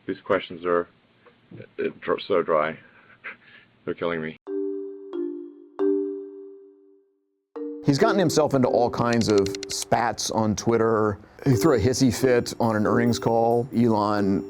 These questions are so dry. They're killing me. He's gotten himself into all kinds of spats on Twitter. He threw a hissy fit on an earnings call. Elon,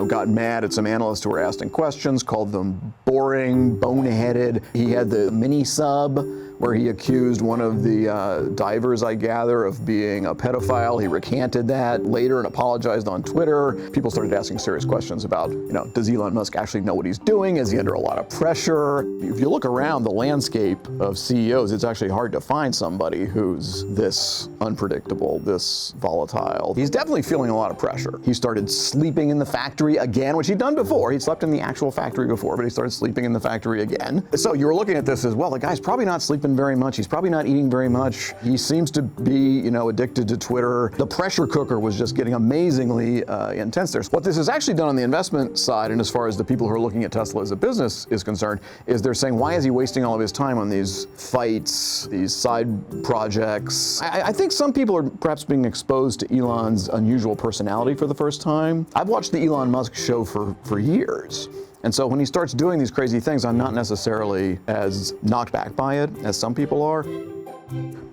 got mad at some analysts who were asking questions, called them boring, boneheaded. He had the mini sub where he accused one of the divers, I gather, of being a pedophile. He recanted that later and apologized on Twitter. People started asking serious questions about, does Elon Musk actually know what he's doing? Is he under a lot of pressure? If you look around the landscape of CEOs, it's actually hard to find somebody who's this unpredictable, this volatile. He's definitely feeling a lot of pressure. He started sleeping in the factory again, which he'd done before. He'd slept in the actual factory before, but he started sleeping in the factory again. So you were looking at this as, well, the guy's probably not sleeping very much. He's probably not eating very much. He seems to be, addicted to Twitter. The pressure cooker was just getting amazingly intense there. What this has actually done on the investment side, and as far as the people who are looking at Tesla as a business is concerned, is they're saying, why is he wasting all of his time on these fights, these side projects? I think some people are perhaps being exposed to Elon's unusual personality for the first time. I've watched the Elon Musk show for years. And so when he starts doing these crazy things, I'm not necessarily as knocked back by it as some people are.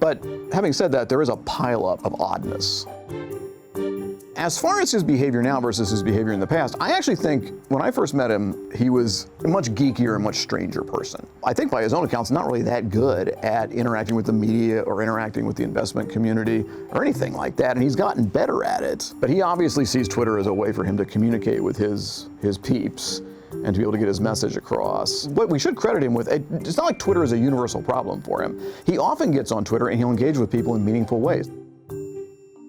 But having said that, there is a pileup of oddness. As far as his behavior now versus his behavior in the past, I actually think when I first met him, he was a much geekier and much stranger person. I think by his own accounts, not really that good at interacting with the media or interacting with the investment community or anything like that, and he's gotten better at it. But he obviously sees Twitter as a way for him to communicate with his peeps and to be able to get his message across. What we should credit him with, it's not like Twitter is a universal problem for him. He often gets on Twitter and he'll engage with people in meaningful ways.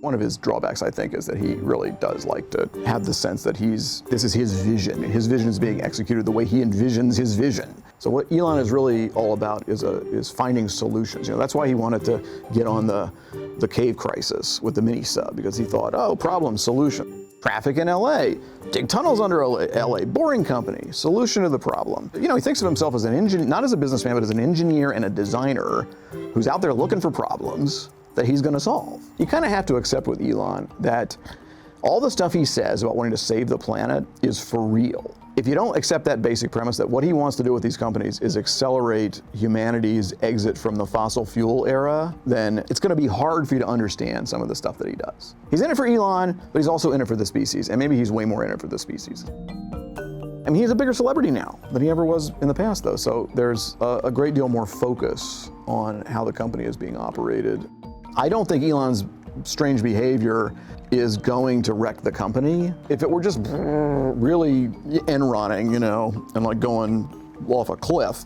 One of his drawbacks, I think, is that he really does like to have the sense that this is his vision. His vision is being executed the way he envisions his vision. So what Elon is really all about is finding solutions. That's why he wanted to get on the cave crisis with the mini sub, because he thought, oh, problem, solution. Traffic in LA, dig tunnels under LA, boring company, solution to the problem. He thinks of himself as an engineer, not as a businessman, but as an engineer and a designer who's out there looking for problems that he's going to solve. You kind of have to accept with Elon that all the stuff he says about wanting to save the planet is for real. If you don't accept that basic premise that what he wants to do with these companies is accelerate humanity's exit from the fossil fuel era, then it's going to be hard for you to understand some of the stuff that he does. He's in it for Elon, but he's also in it for the species, and maybe he's way more in it for the species. I mean, he's a bigger celebrity now than he ever was in the past, though, so there's a great deal more focus on how the company is being operated. I don't think Elon's strange behavior is going to wreck the company. If it were just really end-running, and like going off a cliff,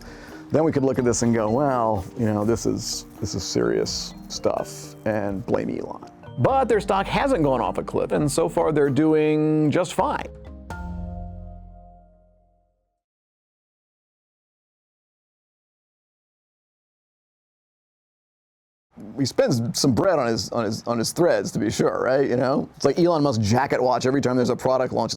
then we could look at this and go, well, this is serious stuff, and blame Elon. But their stock hasn't gone off a cliff, and so far they're doing just fine. He spends some bread on his threads, to be sure, right? It's like Elon Musk jacket watch every time there's a product launch.